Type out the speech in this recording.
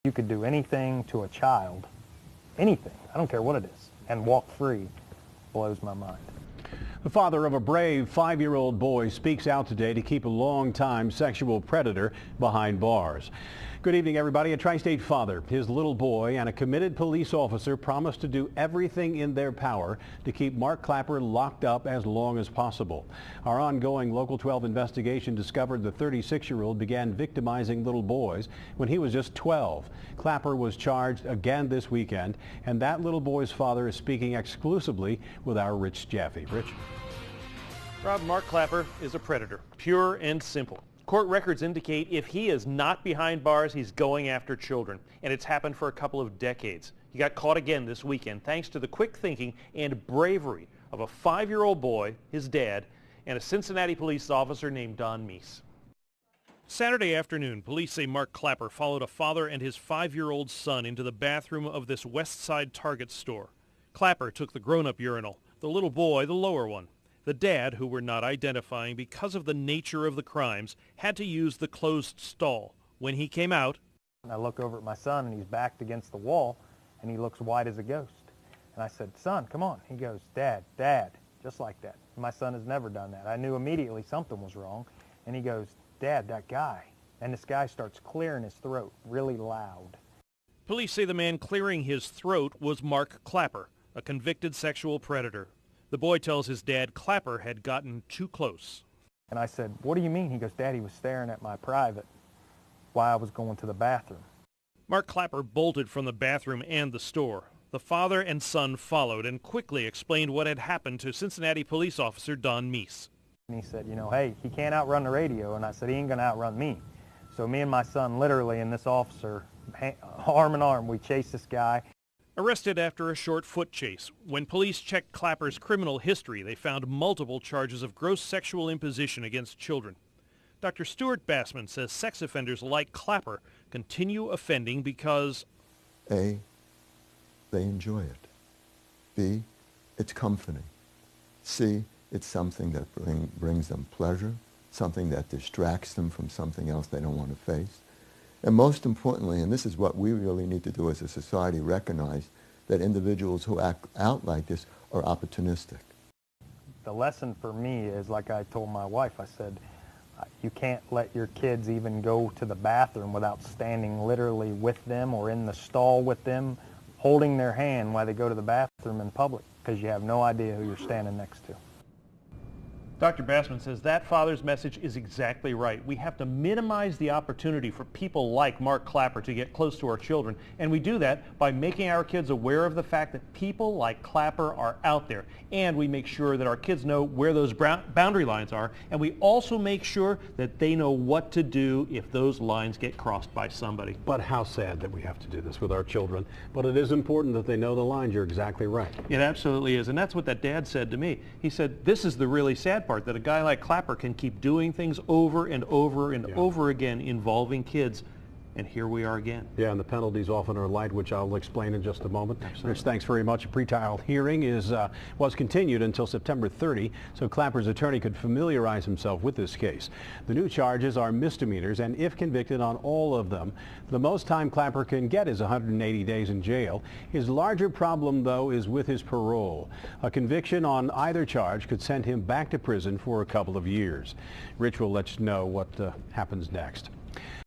You could do anything to a child, anything, I don't care what it is, and walk free. Blows my mind. The father of a brave 5-year-old boy speaks out today to keep a long-time sexual predator behind bars. Good evening, everybody. A tri-state father, his little boy, and a committed police officer promised to do everything in their power to keep Mark Klapper locked up as long as possible. Our ongoing Local 12 investigation discovered the 36-year-old began victimizing little boys when he was just 12. Klapper was charged again this weekend, and that little boy's father is speaking exclusively with our Rich Jaffe. Rich? Rob, Mark Klapper is a predator, pure and simple. Court records indicate if he is not behind bars, he's going after children. And it's happened for a couple of decades. He got caught again this weekend thanks to the quick thinking and bravery of a 5-year-old boy, his dad, and a Cincinnati police officer named Don Meece. Saturday afternoon, police say Mark Klapper followed a father and his 5-year-old son into the bathroom of this West Side Target store. Klapper took the grown-up urinal, the little boy the lower one. The dad, who we're not identifying because of the nature of the crimes, had to use the closed stall. When he came out, I look over at my son, and he's backed against the wall, and he looks white as a ghost. And I said, "Son, come on." He goes, "Dad, Dad," just like that. My son has never done that. I knew immediately something was wrong. And he goes, "Dad, that guy." And this guy starts clearing his throat really loud. Police say the man clearing his throat was Mark Klapper, a convicted sexual predator. The boy tells his dad Klapper had gotten too close. And I said, "What do you mean?" He goes, "Dad, he was staring at my private while I was going to the bathroom." Mark Klapper bolted from the bathroom and the store. The father and son followed and quickly explained what had happened to Cincinnati police officer Don Meece. And he said, "Hey, he can't outrun the radio." And I said, "He ain't going to outrun me." So me and my son literally and this officer, arm in arm, we chased this guy. Arrested after a short foot chase. When police checked Klapper's criminal history, they found multiple charges of gross sexual imposition against children. Dr. Stuart Bassman says sex offenders like Klapper continue offending because A, they enjoy it. B, it's comforting. C, it's something that brings them pleasure, something that distracts them from something else they don't want to face. And most importantly, and this is what we really need to do as a society, recognize that individuals who act out like this are opportunistic. The lesson for me is, like I told my wife, I said, you can't let your kids even go to the bathroom without standing literally with them or in the stall with them, holding their hand while they go to the bathroom in public, because you have no idea who you're standing next to. Dr. Bassman says that father's message is exactly right. We have to minimize the opportunity for people like Mark Klapper to get close to our children, and we do that by making our kids aware of the fact that people like Klapper are out there, and we make sure that our kids know where those boundary lines are, and we also make sure that they know what to do if those lines get crossed by somebody. But how sad that we have to do this with our children. But it is important that they know the lines. You're exactly right. It absolutely is, and that's what that dad said to me. He said, "This is the really sad part, that a guy like Klapper can keep doing things over and over and over again involving kids, and here we are again." Yeah, and the penalties often are light, which I'll explain in just a moment. Rich, thanks very much. A pretrial hearing was continued until September 30, so Klapper's attorney could familiarize himself with this case. The new charges are misdemeanors, and if convicted on all of them, the most time Klapper can get is 180 days in jail. His larger problem, though, is with his parole. A conviction on either charge could send him back to prison for a couple of years. Rich will let you know what happens next.